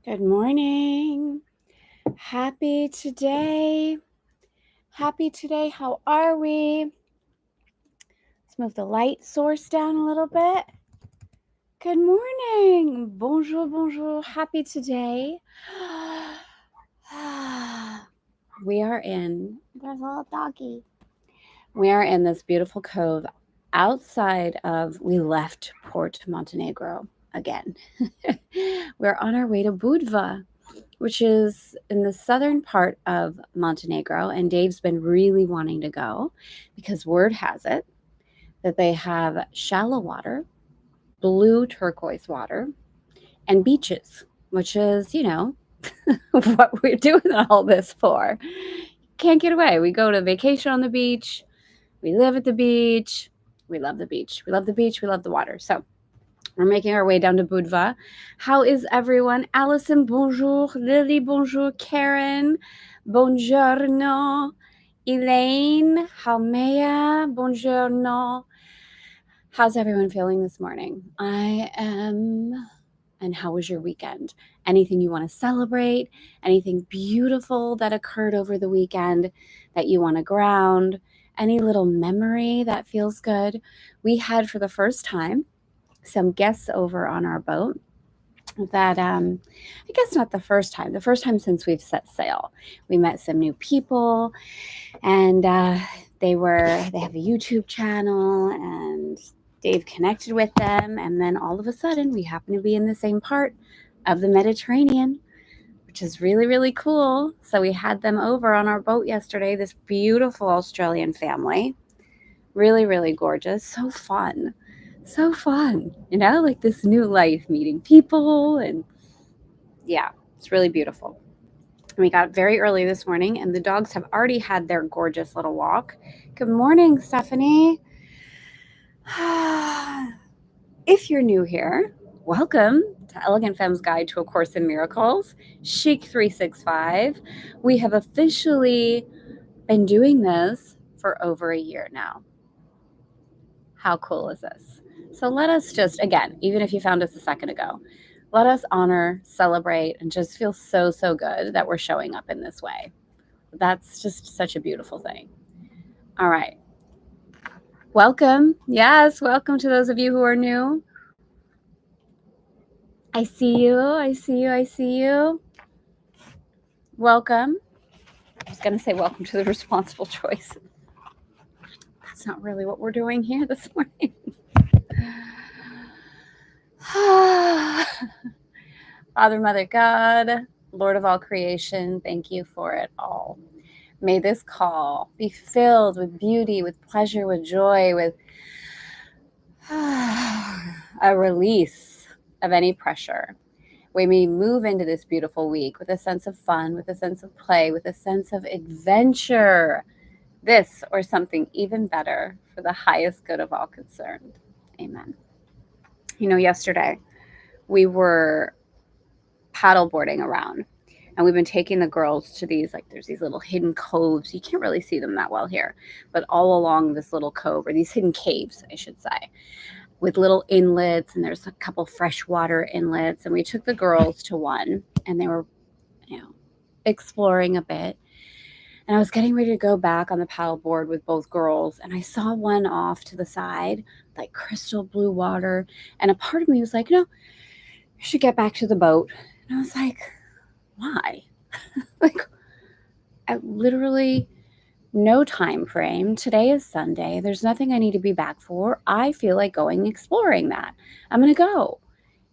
Good morning. Happy today. Happy today. How are we? Let's move the light source down a little bit. Good morning. Bonjour, bonjour. Happy today. We are in, there's a little doggy. We are in this beautiful cove outside of, we left Port Montenegro again. We're on our way to Budva, which is in the southern part of Montenegro. And Dave's been really wanting to go because word has it that they have shallow water, blue turquoise water, and beaches, which is, what we're doing all this for. Can't get away. We go to vacation on the beach. We live at the beach. We love the beach. We love the beach. We love the water. So we're making our way down to Budva. How is everyone? Allison, bonjour. Lily, bonjour. Karen, buongiorno. Elaine, Haumea, buongiorno. How's everyone feeling this morning? I am. And how was your weekend? Anything you want to celebrate? Anything beautiful that occurred over the weekend that you want to ground? Any little memory that feels good? We had for the first time some guests over on our boat that I guess not the first time since we've set sail. We met some new people, and they have a YouTube channel, and Dave connected with them, and then all of a sudden we happen to be in the same part of the Mediterranean, which is really, really cool. So we had them over on our boat yesterday, this beautiful Australian family. Really, really gorgeous. So fun. So fun. Like this new life, meeting people. And yeah, it's really beautiful. We got very early this morning, and the dogs have already had their gorgeous little walk. Good morning, Stephanie. If you're new here, welcome to Elegant Femme's Guide to A Course in Miracles, Chic 365. We have officially been doing this for over a year now. How cool is this? So let us just, again, even if you found us a second ago, let us honor, celebrate, and just feel so, so good that we're showing up in this way. That's just such a beautiful thing. All right. Welcome. Yes, welcome to those of you who are new. I see you. I see you. I see you. Welcome. I was going to say welcome to the responsible choice. That's not really what we're doing here this morning. Father, Mother, God, Lord of all creation, thank you for it all. May this call be filled with beauty, with pleasure, with joy, with a release of any pressure. We may move into this beautiful week with a sense of fun, with a sense of play, with a sense of adventure. This or something even better for the highest good of all concerned. Amen. Yesterday we were paddleboarding around, and we've been taking the girls to there's these little hidden coves. You can't really see them that well here, but all along this little cove, or these hidden caves, I should say, with little inlets, and there's a couple freshwater inlets. And we took the girls to one, and they were, exploring a bit. And I was getting ready to go back on the paddleboard with both girls, and I saw one off to the side, like crystal blue water. And a part of me was like, you should get back to the boat. And I was like, why? I literally no time frame. Today is Sunday. There's nothing I need to be back for. I feel like going exploring that. I'm going to go.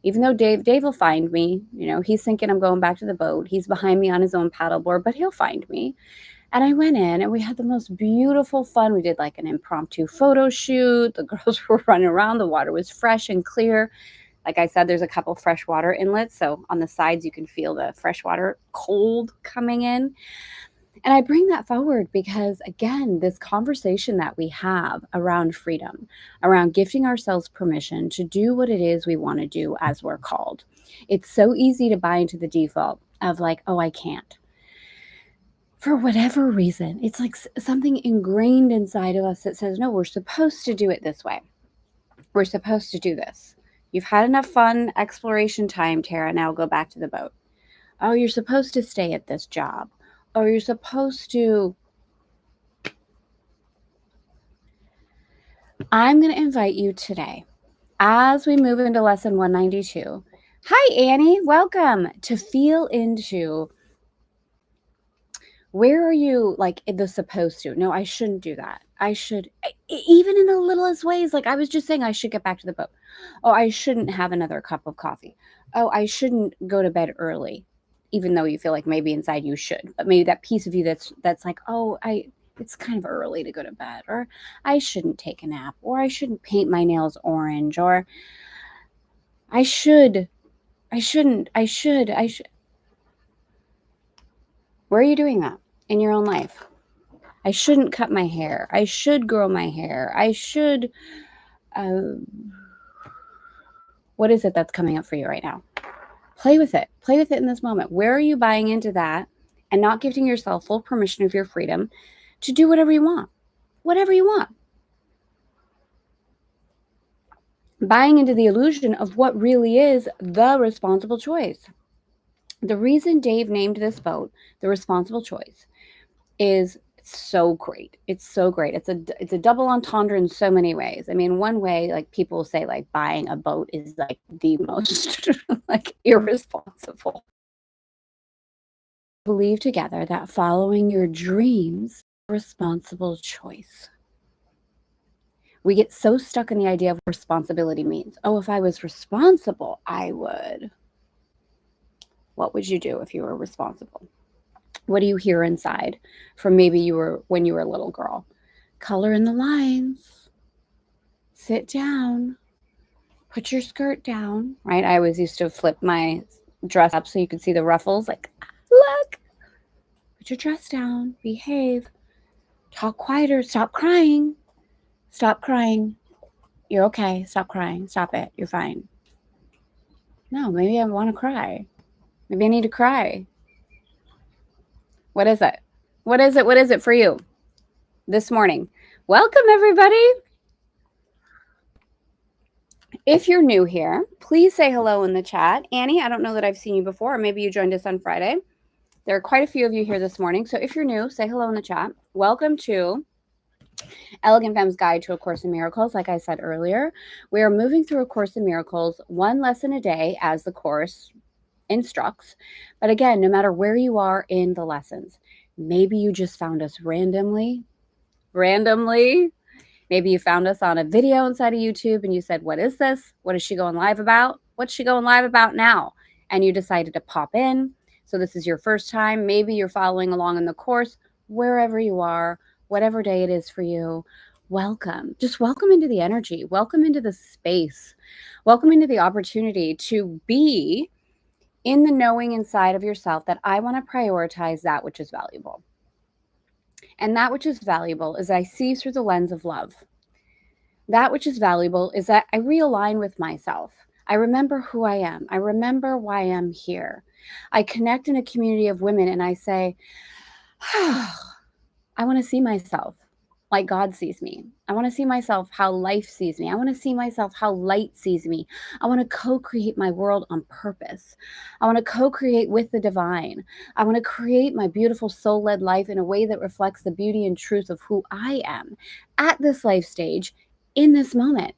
Even though Dave will find me. He's thinking I'm going back to the boat. He's behind me on his own paddleboard, but he'll find me. And I went in, and we had the most beautiful fun. We did like an impromptu photo shoot. The girls were running around. The water was fresh and clear. Like I said, there's a couple freshwater inlets. So on the sides, you can feel the freshwater cold coming in. And I bring that forward because, again, this conversation that we have around freedom, around gifting ourselves permission to do what it is we want to do as we're called. It's so easy to buy into the default of like, oh, I can't. For whatever reason, it's like something ingrained inside of us that says, no, we're supposed to do it this way. We're supposed to do this. You've had enough fun exploration time, Tara. Now go back to the boat. Oh, you're supposed to stay at this job. Oh, you're supposed to. I'm going to invite you today, as we move into lesson 192. Hi, Annie. Welcome to feel into, where are you, like, the supposed to? No, I shouldn't do that. I should, even in the littlest ways. Like I was just saying, I should get back to the boat. Oh, I shouldn't have another cup of coffee. Oh, I shouldn't go to bed early, even though you feel like maybe inside you should. But maybe that piece of you that's like, oh, it's kind of early to go to bed, or I shouldn't take a nap, or I shouldn't paint my nails orange, or I should, I shouldn't, I should. Where are you doing that in your own life? I shouldn't cut my hair. I should grow my hair. I should. Uh, what is it that's coming up for you right now? Play with it. Play with it in this moment. Where are you buying into that and not giving yourself full permission of your freedom to do whatever you want? Whatever you want. Buying into the illusion of what really is the responsible choice. The reason Dave named this boat the responsible choice is so great. It's so great. It's a double entendre in so many ways. I mean, one way, like people say, like buying a boat is like the most like irresponsible. Believe together that following your dreams is a responsible choice. We get so stuck in the idea of what responsibility means. Oh, if I was responsible, I would. What would you do if you were responsible? What do you hear inside from maybe you were when you were a little girl? Color in the lines. Sit down. Put your skirt down, right? I always used to flip my dress up so you could see the ruffles. Like, look, put your dress down. Behave. Talk quieter. Stop crying. Stop crying. You're okay. Stop crying. Stop it. You're fine. No, maybe I want to cry. Maybe I need to cry. What is it? What is it? What is it for you this morning? Welcome, everybody. If you're new here, please say hello in the chat. Annie, I don't know that I've seen you before, or maybe you joined us on Friday. There are quite a few of you here this morning. So if you're new, say hello in the chat. Welcome to Elegant Femme's Guide to A Course in Miracles. Like I said earlier, we are moving through A Course in Miracles, one lesson a day as the course instructs. But again, no matter where you are in the lessons, maybe you just found us randomly. Maybe you found us on a video inside of YouTube and you said, what is this? What is she going live about? What's she going live about now? And you decided to pop in. So this is your first time. Maybe you're following along in the course, wherever you are, whatever day it is for you. Welcome. Just welcome into the energy. Welcome into the space. Welcome into the opportunity to be in the knowing inside of yourself that I want to prioritize that which is valuable. And that which is valuable is I see through the lens of love. That which is valuable is that I realign with myself. I remember who I am. I remember why I'm here. I connect in a community of women and I say, I want to see myself like God sees me. I want to see myself how life sees me. I want to see myself how light sees me. I want to co-create my world on purpose. I want to co-create with the divine. I want to create my beautiful soul-led life in a way that reflects the beauty and truth of who I am at this life stage in this moment.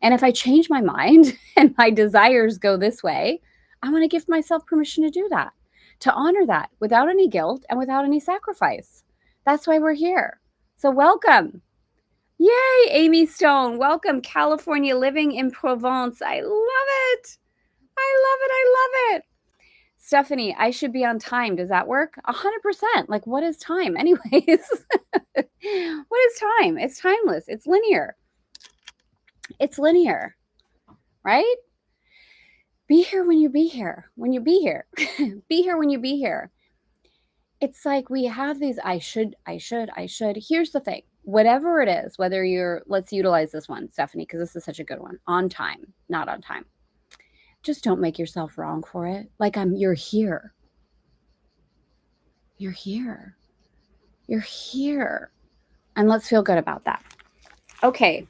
And if I change my mind and my desires go this way, I want to give myself permission to do that, to honor that without any guilt and without any sacrifice. That's why we're here. So welcome. Yay, Amy Stone. Welcome, California living in Provence. I love it. I love it. Stephanie, I should be on time. Does that work? 100%. Like, what is time? Anyways, what is time? It's timeless. It's linear. It's linear, right? Be here when you be here. When you be here. Be here when you be here. It's like we have these I should. Here's the thing. Whatever it is, whether you're, let's utilize this one, Stephanie, because this is such a good one. On time, not on time. Just don't make yourself wrong for it. Like you're here. You're here. You're here. And let's feel good about that. Okay.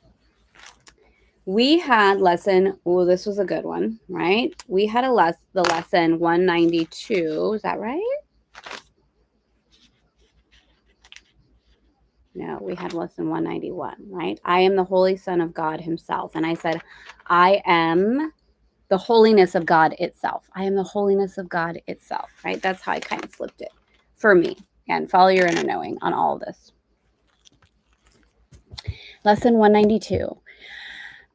We had lesson, oh, this was a good one, right? We had the lesson 192. Is that right? No, we had lesson 191, right? I am the Holy Son of God himself. And I said, I am the holiness of God itself. I am the holiness of God itself, right? That's how I kind of flipped it for me. And follow your inner knowing on all of this. Lesson 192.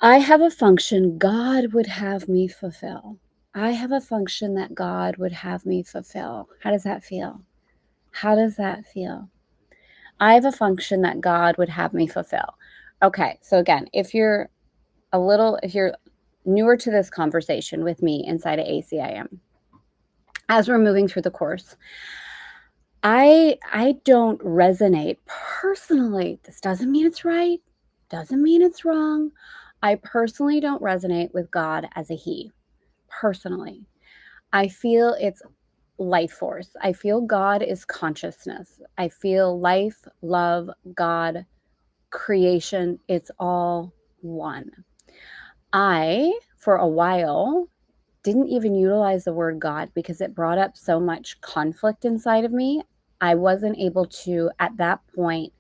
I have a function God would have me fulfill. I have a function that God would have me fulfill. How does that feel? How does that feel? I have a function that God would have me fulfill. Okay, so again, if you're newer to this conversation with me inside of ACIM, as we're moving through the course, I don't resonate personally. This doesn't mean it's right, doesn't mean it's wrong. I personally don't resonate with God as a he. Personally, I feel it's life force. I feel God is consciousness. I feel life, love, God, creation, it's all one. I, for a while, didn't even utilize the word God because it brought up so much conflict inside of me. I wasn't able to, at that point,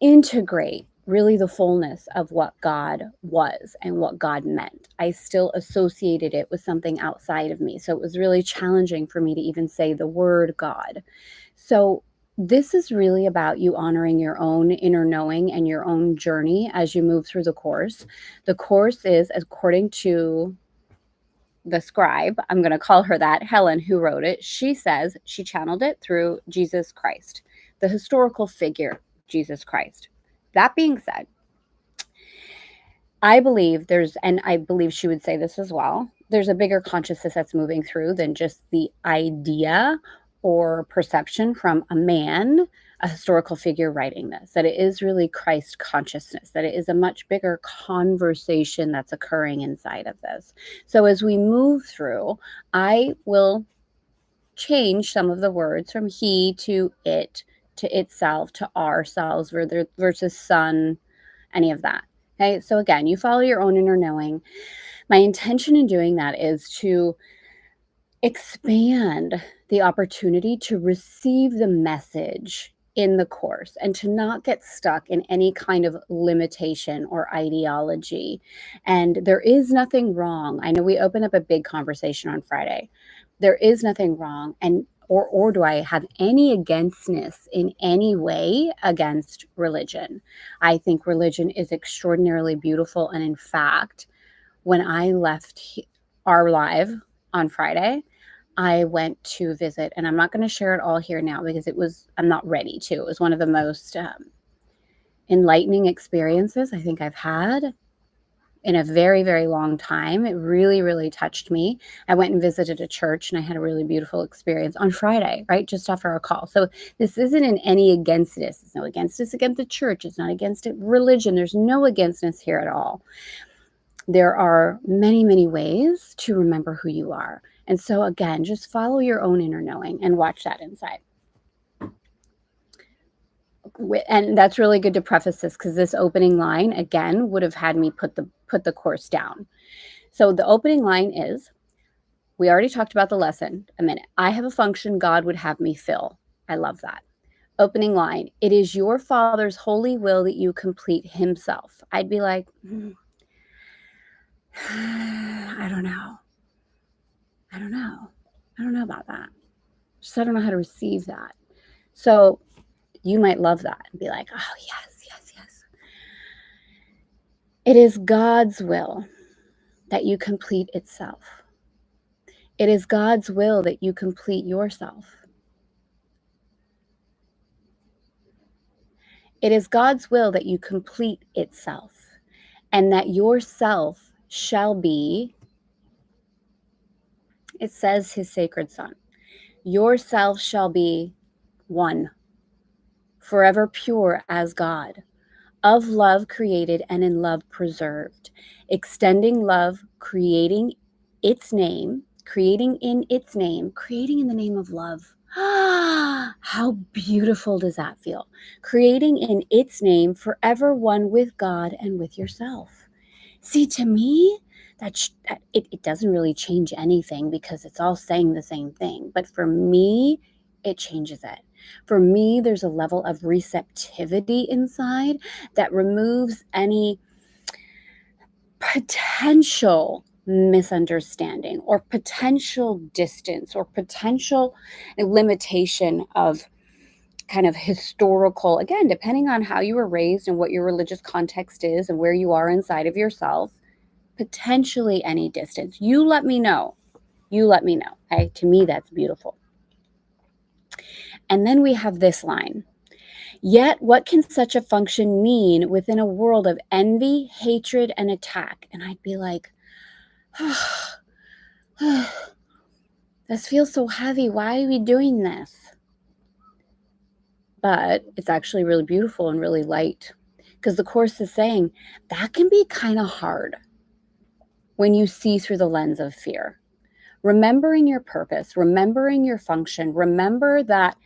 integrate really the fullness of what God was and what God meant. I still associated it with something outside of me. So it was really challenging for me to even say the word God. So this is really about you honoring your own inner knowing and your own journey as you move through the course. The course is, according to the scribe, I'm going to call her that, Helen, who wrote it, she says she channeled it through Jesus Christ, the historical figure, Jesus Christ. That being said, I believe and I believe she would say this as well, there's a bigger consciousness that's moving through than just the idea or perception from a man, a historical figure writing this, that it is really Christ consciousness, that it is a much bigger conversation that's occurring inside of this. So as we move through, I will change some of the words from he to it, to itself, to ourselves versus son, any of that. Okay, so again, you follow your own inner knowing. My intention in doing that is to expand the opportunity to receive the message in the course and to not get stuck in any kind of limitation or ideology. And there is nothing wrong. I know we opened up a big conversation on Friday. There is nothing wrong. And or do I have any againstness in any way against religion? I think religion is extraordinarily beautiful. And in fact, when I left our live on Friday, I went to visit, and I'm not going to share it all here now because I'm not ready to. It was one of the most enlightening experiences I think I've had in a very, very long time. It really, really touched me. I went and visited a church and I had a really beautiful experience on Friday, right? Just after our call. So this isn't in any againstness. It's no againstness against the church. It's not against religion. There's no againstness here at all. There are many, many ways to remember who you are. And so again, just follow your own inner knowing and watch that inside. And that's really good to preface this because this opening line again would have had me put the course down. So the opening line is, we already talked about the lesson a minute. I have a function God would have me fill. I love that. Opening line, it is your Father's holy will that you complete himself. I'd be like, I don't know. I don't know about that. Just I don't know how to receive that. So you might love that and be like, oh, yes, yes, yes. It is God's will that you complete itself. It is God's will that you complete yourself. It is God's will that you complete itself, and that yourself shall be, it says, his sacred son. Yourself shall be one, forever pure as God, of love created and in love preserved, extending love, creating its name, creating in its name, creating in the name of love. How beautiful does that feel? Creating in its name, forever one with God and with yourself. See, to me, it doesn't really change anything because it's all saying the same thing. But for me, it changes it. For me, there's a level of receptivity inside that removes any potential misunderstanding or potential distance or potential limitation of kind of historical, again, depending on how you were raised and what your religious context is and where you are inside of yourself, potentially any distance. You let me know. You let me know. Okay? To me, that's beautiful. And then we have this line. Yet, what can such a function mean within a world of envy, hatred, and attack? And I'd be like, this feels so heavy. Why are we doing this? But it's actually really beautiful and really light because the Course is saying that can be kind of hard when you see through the lens of fear. Remembering your purpose, remembering your function, remember that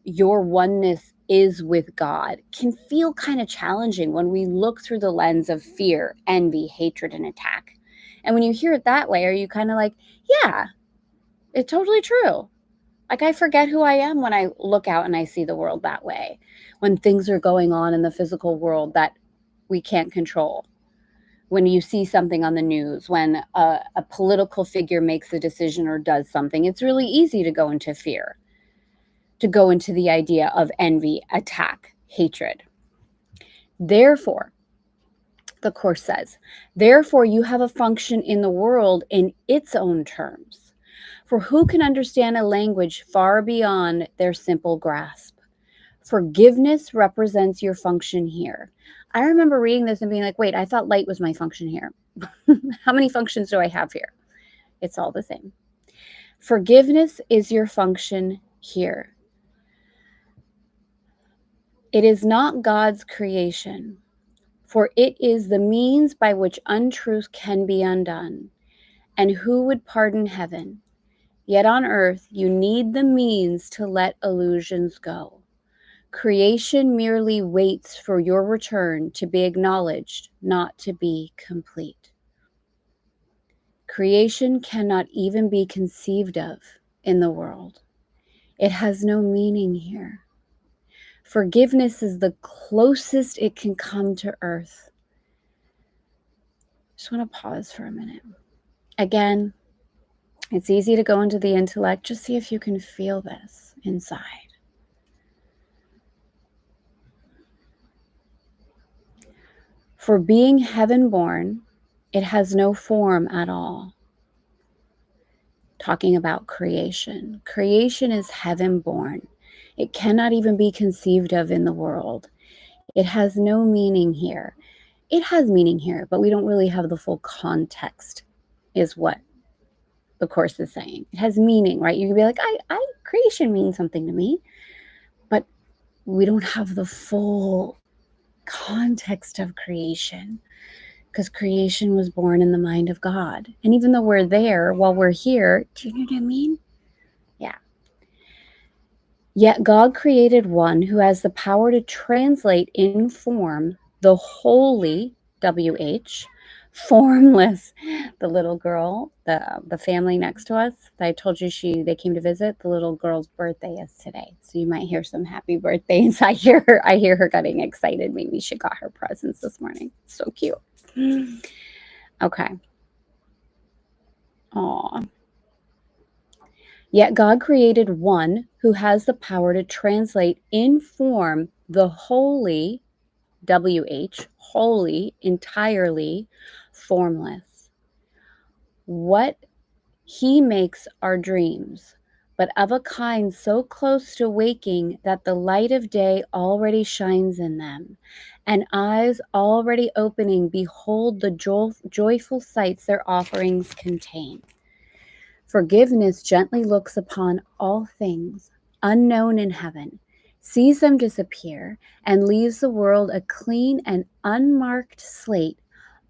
your oneness is with God can feel kind of challenging when we look through the lens of fear, envy, hatred, and attack. And when you hear it that way, are you kind of like, yeah, it's totally true. Like I forget who I am when I look out and I see the world that way, when things are going on in the physical world that we can't control. When you see something on the news, when a political figure makes a decision or does something, it's really easy to go into fear, to go into the idea of envy, attack, hatred. Therefore, the Course says, therefore you have a function in the world in its own terms. For who can understand a language far beyond their simple grasp? Forgiveness represents your function here. I remember reading this and being like, wait, I thought light was my function here. How many functions do I have here? It's all the same. Forgiveness is your function here. It is not God's creation, for it is the means by which untruth can be undone. And who would pardon heaven? Yet on earth you need the means to let illusions go. Creation merely waits for your return to be acknowledged, not to be complete. Creation cannot even be conceived of in the world. It has no meaning here. Forgiveness is the closest it can come to earth. Just want to pause for a minute. Again, it's easy to go into the intellect. Just see if you can feel this inside. For being heaven-born, it has no form at all. Talking about creation. Creation is heaven-born. It cannot even be conceived of in the world. It has no meaning here. It has meaning here, but we don't really have the full context, is what the Course is saying. It has meaning, right? You can be like, creation means something to me, but we don't have the full context of creation because creation was born in the mind of God. And even though we're there while we're here, do you know what I mean? Yeah. Yet God created one who has the power to translate in form the holy, WH, formless, the little girl, the family next to us that I told you they came to visit, the little girl's birthday is today. So you might hear some happy birthdays. I hear her getting excited. Maybe she got her presents this morning. So cute. Okay. Aw. Yet God created one who has the power to translate in form the holy, WH, holy, entirely formless. What he makes are dreams, but of a kind so close to waking that the light of day already shines in them, and eyes already opening behold the joyful sights their offerings contain. Forgiveness gently looks upon all things unknown in heaven, sees them disappear, and leaves the world a clean and unmarked slate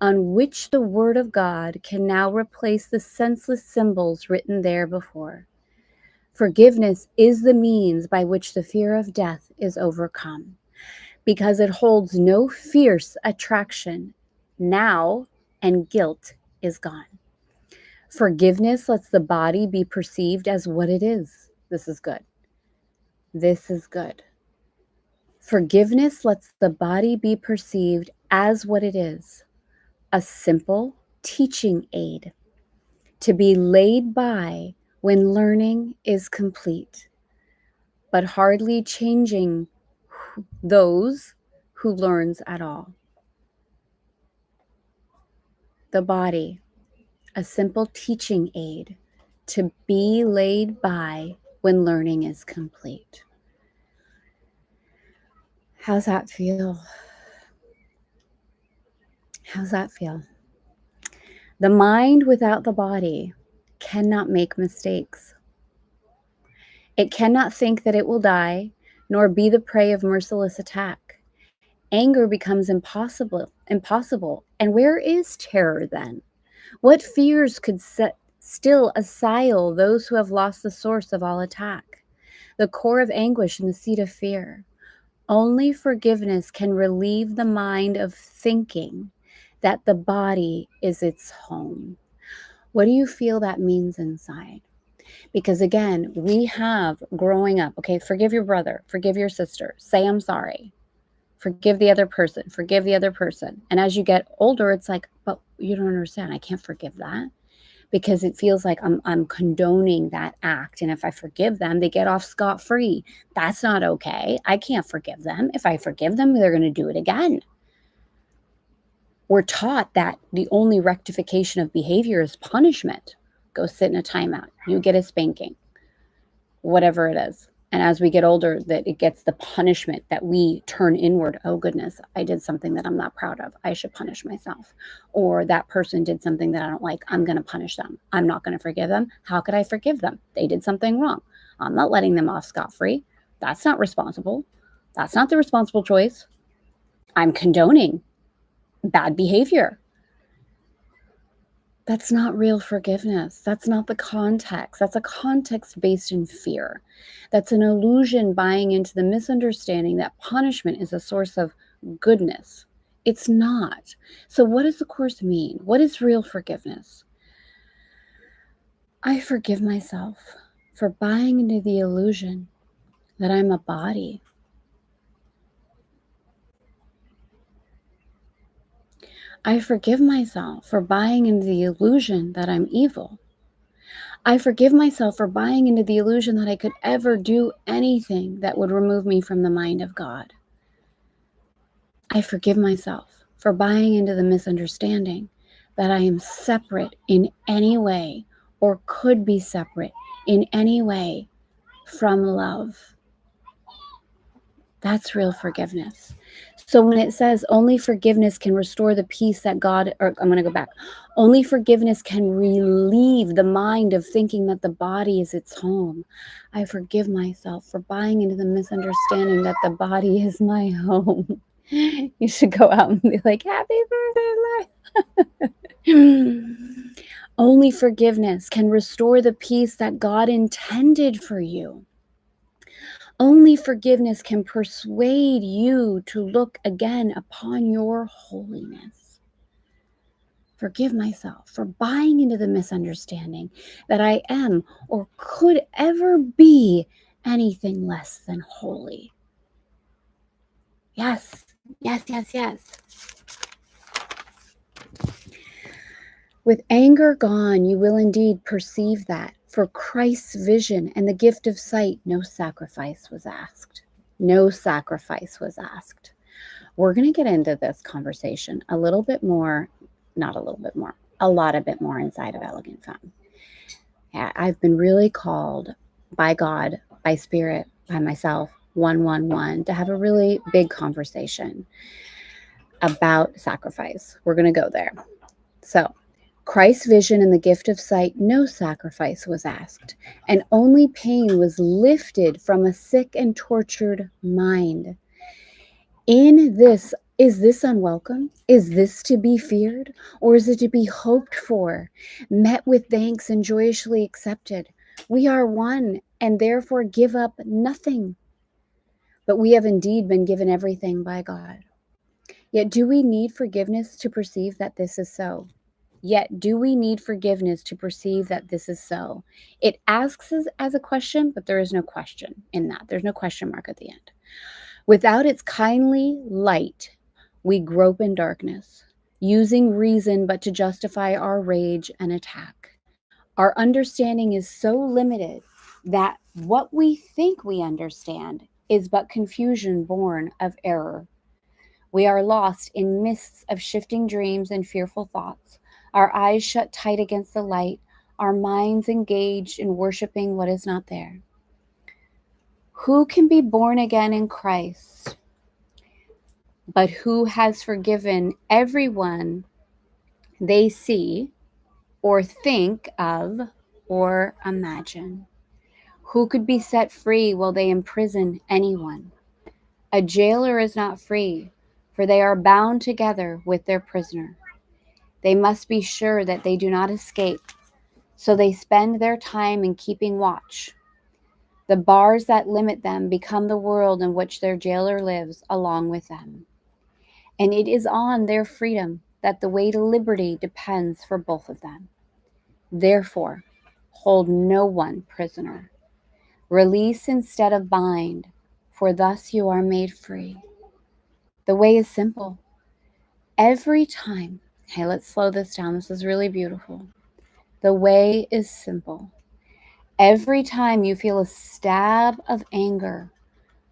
on which the word of God can now replace the senseless symbols written there before. Forgiveness is the means by which the fear of death is overcome, because it holds no fierce attraction now and guilt is gone. Forgiveness lets the body be perceived as what it is. This is good. This is good. Forgiveness lets the body be perceived as what it is, a simple teaching aid to be laid by when learning is complete, but hardly changing those who learns at all. The body, a simple teaching aid to be laid by when learning is complete. How's that feel? How's that feel? The mind without the body cannot make mistakes. It cannot think that it will die, nor be the prey of merciless attack. Anger becomes impossible. And where is terror then? What fears could still assail those who have lost the source of all attack, the core of anguish and the seat of fear? Only forgiveness can relieve the mind of thinking that the body is its home. What do you feel that means inside? Because again, we have growing up, okay, forgive your brother, forgive your sister, say I'm sorry, forgive the other person, forgive the other person. And as you get older, it's like, but you don't understand, I can't forgive that because it feels like I'm condoning that act. And if I forgive them, they get off scot-free. That's not okay. I can't forgive them. If I forgive them, they're going to do it again. We're taught that the only rectification of behavior is punishment. Go sit in a timeout. You get a spanking, whatever it is. And as we get older, that it gets the punishment that we turn inward. Oh, goodness, I did something that I'm not proud of. I should punish myself. Or that person did something that I don't like. I'm going to punish them. I'm not going to forgive them. How could I forgive them? They did something wrong. I'm not letting them off scot-free. That's not responsible. That's not the responsible choice. I'm condoning bad behavior. That's not real forgiveness. That's not the context. That's a context based in fear. That's an illusion buying into the misunderstanding that punishment is a source of goodness. It's not. So what does the Course mean? What is real forgiveness? I forgive myself for buying into the illusion that I'm a body. I forgive myself for buying into the illusion that I'm evil. I forgive myself for buying into the illusion that I could ever do anything that would remove me from the mind of God. I forgive myself for buying into the misunderstanding that I am separate in any way or could be separate in any way from love. That's real forgiveness. So when it says only forgiveness can restore the peace that God, or I'm going to go back, only forgiveness can relieve the mind of thinking that the body is its home. I forgive myself for buying into the misunderstanding that the body is my home. You should go out and be like, happy birthday, life. Only forgiveness can restore the peace that God intended for you. Only forgiveness can persuade you to look again upon your holiness. Forgive myself for buying into the misunderstanding that I am or could ever be anything less than holy. Yes, yes, yes, yes. With anger gone, you will indeed perceive that for Christ's vision and the gift of sight, no sacrifice was asked. No sacrifice was asked. We're going to get into this conversation a little bit more, not a little bit more, a lot a bit more inside of Elegant Femme. Yeah, I've been really called by God, by Spirit, by myself, 111, to have a really big conversation about sacrifice. We're going to go there. So, Christ's vision and the gift of sight, no sacrifice was asked, and only pain was lifted from a sick and tortured mind. In this, is this unwelcome? Is this to be feared? Or is it to be hoped for, met with thanks and joyously accepted? We are one, and therefore give up nothing. But we have indeed been given everything by God. Yet do we need forgiveness to perceive that this is so? Yet do we need forgiveness to perceive that this is so? It asks us as a question, but there is no question in that. There's no question mark at the end. Without its kindly light, we grope in darkness, using reason but to justify our rage and attack. Our understanding is so limited that what we think we understand is but confusion born of error. We are lost in mists of shifting dreams and fearful thoughts, our eyes shut tight against the light, our minds engaged in worshiping what is not there. Who can be born again in Christ, but who has forgiven everyone they see or think of or imagine? Who could be set free while they imprison anyone? A jailer is not free, for they are bound together with their prisoner. They must be sure that they do not escape, so they spend their time in keeping watch. The bars that limit them become the world in which their jailer lives along with them. And it is on their freedom that the way to liberty depends for both of them. Therefore, hold no one prisoner. Release instead of bind, for thus you are made free. The way is simple. Every time, hey, let's slow this down. This is really beautiful. The way is simple. Every time you feel a stab of anger,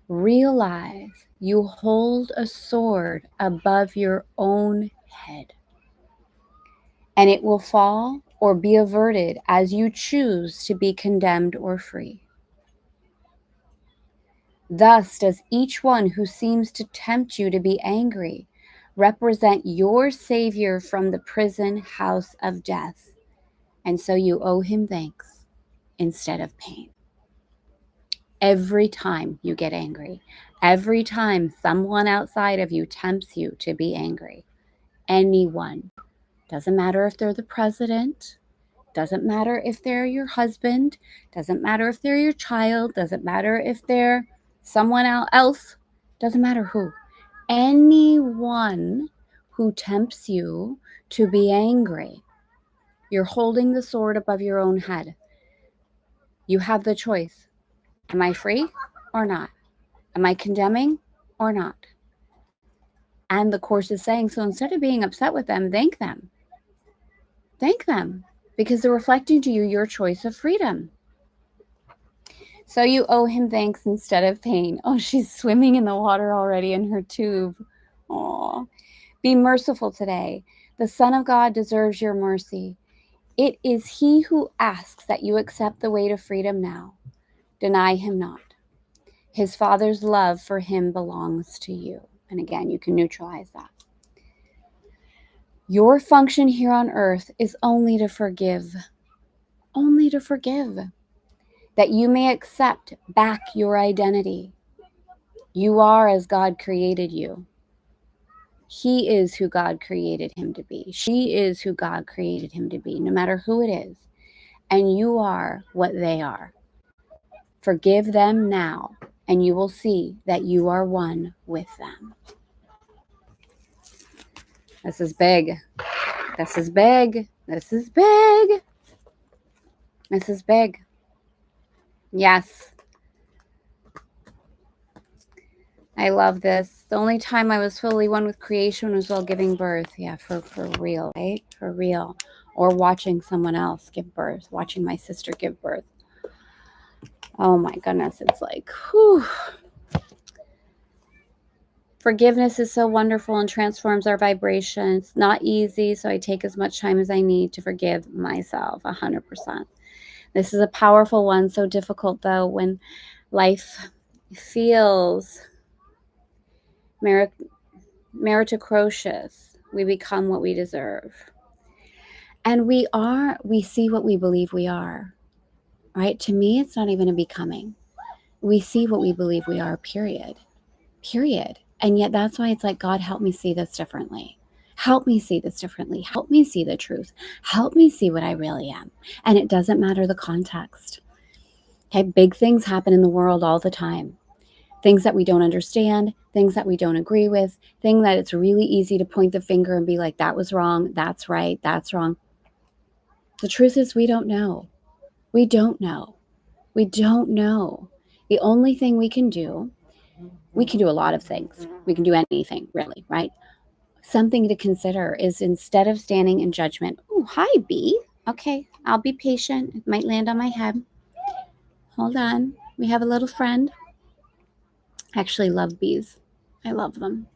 realize you hold a sword above your own head, and it will fall or be averted as you choose to be condemned or free. Thus does each one who seems to tempt you to be angry represent your Savior from the prison house of death, and so you owe him thanks instead of pain. Every time you get angry, every time someone outside of you tempts you to be angry, anyone, doesn't matter if they're the president, doesn't matter if they're your husband, doesn't matter if they're your child, doesn't matter if they're someone else, doesn't matter who. Anyone who tempts you to be angry, you're holding the sword above your own head. You have the choice. Am I free or not? Am I condemning or not? And the Course is saying, so instead of being upset with them, thank them. Thank them, because they're reflecting to you your choice of freedom. So you owe him thanks instead of pain. Oh, she's swimming in the water already in her tube. Oh, be merciful today. The Son of God deserves your mercy. It is he who asks that you accept the way to freedom now. Deny him not. His Father's love for him belongs to you. And again, you can neutralize that. Your function here on earth is only to forgive. Only to forgive. That you may accept back your identity. You are as God created you. He is who God created him to be. She is who God created him to be, no matter who it is. And you are what they are. Forgive them now, and you will see that you are one with them. This is big. This is big. This is big. This is big. Yes. I love this. The only time I was fully one with creation was while giving birth. Yeah, for real, right? For real. Or watching someone else give birth. Watching my sister give birth. Oh my goodness. It's like, whew. Forgiveness is so wonderful and transforms our vibration. It's not easy, so I take as much time as I need to forgive myself, 100%. This is a powerful one, so difficult though, when life feels meritocratic. We become what we deserve. And we see what we believe we are, right? To me, it's not even a becoming. We see what we believe we are, period. And yet that's why it's like, God, help me see this differently. Help me see this differently. Help me see the truth. Help me see what I really am. And it doesn't matter the context. Okay, big things happen in the world all the time. things that we don't understand, things that we don't agree with, things that it's really easy to point the finger and be like, that was wrong, that's right, that's wrong. The truth is we don't know. We don't know. We don't know. The only thing we can do a lot of things. We can do anything, really, right? Something to consider is instead of standing in judgment, oh, hi, bee. Okay, I'll be patient. It might land on my head. Hold on. We have a little friend. I actually love bees. I love them.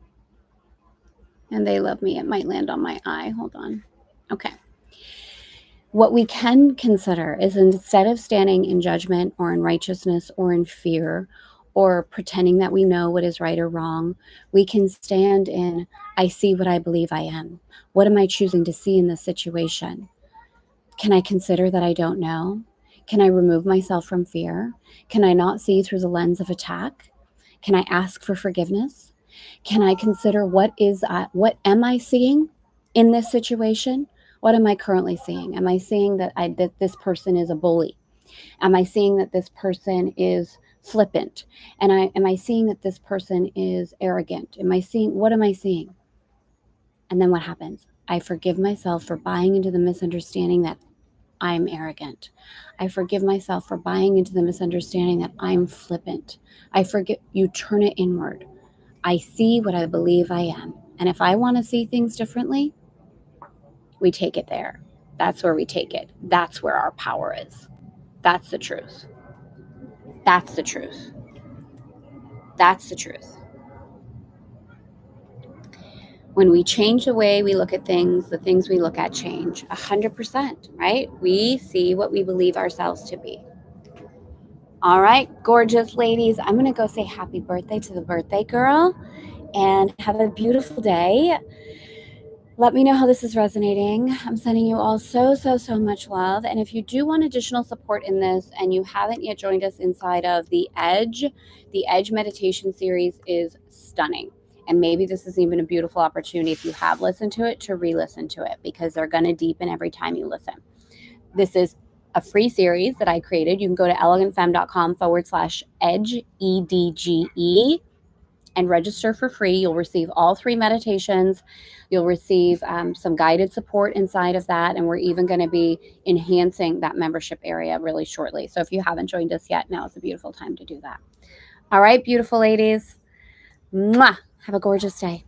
And they love me. It might land on my eye. Hold on. Okay. What we can consider is instead of standing in judgment or in righteousness or in fear or pretending that we know what is right or wrong, we can stand in, I see what I believe I am. What am I choosing to see in this situation? Can I consider that I don't know? Can I remove myself from fear? Can I not see through the lens of attack? Can I ask for forgiveness? Can I consider what am I seeing in this situation? What am I currently seeing? Am I seeing that this person is a bully? Am I seeing that this person is flippant? And am I seeing that this person is arrogant? What am I seeing? And then what happens? I forgive myself for buying into the misunderstanding that I'm arrogant. I forgive myself for buying into the misunderstanding that I'm flippant. You turn it inward. I see what I believe I am. And if I want to see things differently, we take it there. That's where we take it. That's where our power is. That's the truth. That's the truth. That's the truth. When we change the way we look at things, the things we look at change 100%, right? We see what we believe ourselves to be. All right, gorgeous ladies, I'm going to go say happy birthday to the birthday girl and have a beautiful day. Let me know how this is resonating. I'm sending you all so much love. And if you do want additional support in this and you haven't yet joined us inside of the Edge meditation series is stunning. And maybe this is even a beautiful opportunity if you have listened to it to re-listen to it because they're going to deepen every time you listen. This is a free series that I created. You can go to elegantfemme.com/edge, EDGE, and register for free. You'll receive all 3 meditations. You'll receive some guided support inside of that. And we're even going to be enhancing that membership area really shortly. So if you haven't joined us yet, now is a beautiful time to do that. All right, beautiful ladies. Mwah! Have a gorgeous day.